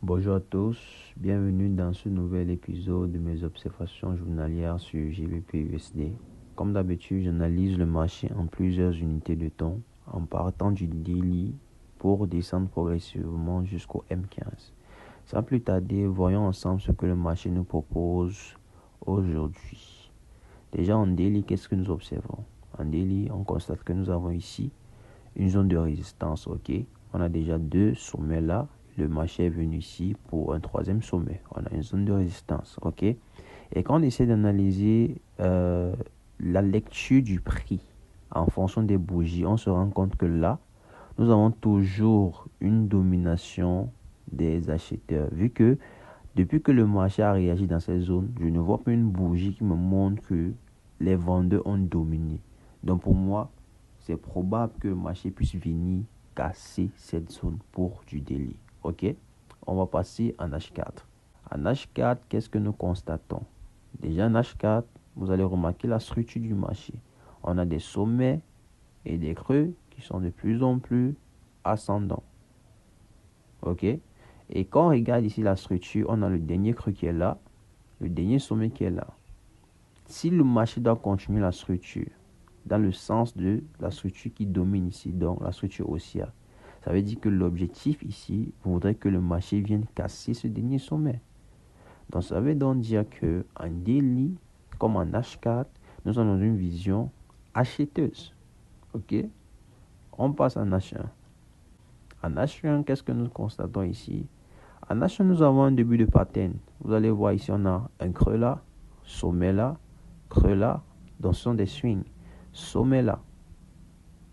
Bonjour à tous, bienvenue dans ce nouvel épisode de mes observations journalières sur GBP/USD. Comme d'habitude, j'analyse le marché en plusieurs unités de temps en partant du daily pour descendre progressivement jusqu'au M15. Sans plus tarder, voyons ensemble ce que le marché nous propose aujourd'hui. Déjà en daily, qu'est-ce que nous observons? En daily, on constate que nous avons ici une zone de résistance, ok? On a déjà deux sommets là. Le marché est venu ici pour un troisième sommet. On a une zone de résistance, ok? Et quand on essaie d'analyser la lecture du prix en fonction des bougies, on se rend compte que là, nous avons toujours une domination des acheteurs. Vu que depuis que le marché a réagi dans cette zone, je ne vois pas une bougie qui me montre que les vendeurs ont dominé. Donc pour moi, c'est probable que le marché puisse venir casser cette zone pour du daily. Ok, on va passer en H4. En H4, qu'est-ce que nous constatons? Déjà en H4, vous allez remarquer la structure du marché. On a des sommets et des creux qui sont de plus en plus ascendants. Ok, et quand on regarde ici la structure, on a le dernier creux qui est là, le dernier sommet qui est là. Si le marché doit continuer la structure dans le sens de la structure qui domine ici, donc la structure haussière, ça veut dire que l'objectif ici voudrait que le marché vienne casser ce dernier sommet. Donc ça veut donc dire que en daily, comme en H4, nous sommes dans une vision acheteuse. Ok, on passe en H1. En H1, qu'est-ce que nous constatons ici? En H1, nous avons un début de pattern. Vous allez voir ici, on a un creux là, sommet là, creux là. Donc ce sont des swings. Sommet là,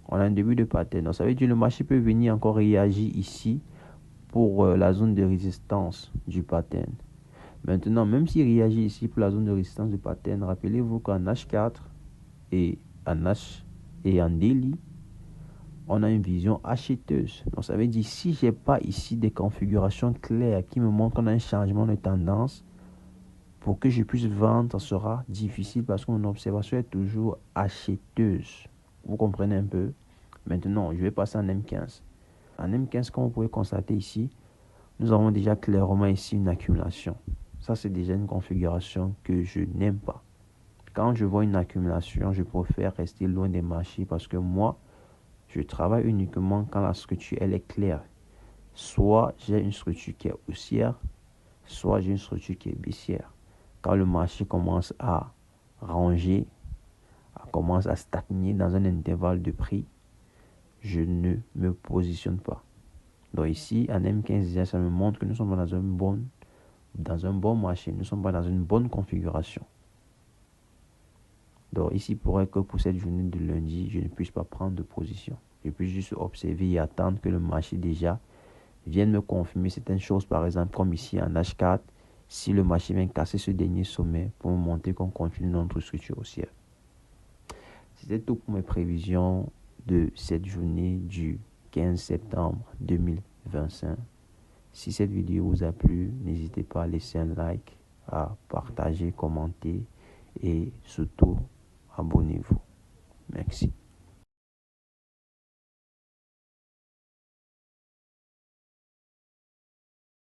on a un début de pattern. Donc ça veut dire que le marché peut venir encore réagir ici pour la zone de résistance du pattern. Maintenant, même s'il réagit ici pour la zone de résistance du pattern, rappelez-vous qu'en H4 et en daily, on a une vision acheteuse. Donc ça veut dire si je n'ai pas ici des configurations claires qui me montrent qu'on a un changement de tendance, pour que je puisse vendre, ça sera difficile parce que mon observation est toujours acheteuse. Vous comprenez un peu? Maintenant, je vais passer en M15. En M15, comme vous pouvez constater ici, nous avons déjà clairement ici une accumulation. Ça, c'est déjà une configuration que je n'aime pas. Quand je vois une accumulation, je préfère rester loin des marchés parce que moi, je travaille uniquement quand la structure elle est claire. Soit j'ai une structure qui est haussière, soit j'ai une structure qui est baissière. Quand le marché commence à ranger, commence à stagner dans un intervalle de prix, je ne me positionne pas. Donc ici, en M15, ça me montre que nous sommes dans un bon marché, nous sommes dans une bonne configuration. Donc ici, il pourrait que pour cette journée de lundi, je ne puisse pas prendre de position. Je peux juste observer et attendre que le marché déjà vienne me confirmer certaines choses, par exemple comme ici en H4, si le marché vient casser ce dernier sommet pour me montrer qu'on continue notre structure haussière. C'était tout pour mes prévisions de cette journée du 15 septembre 2025. Si cette vidéo vous a plu, n'hésitez pas à laisser un like, à partager, commenter et surtout abonnez-vous. Merci.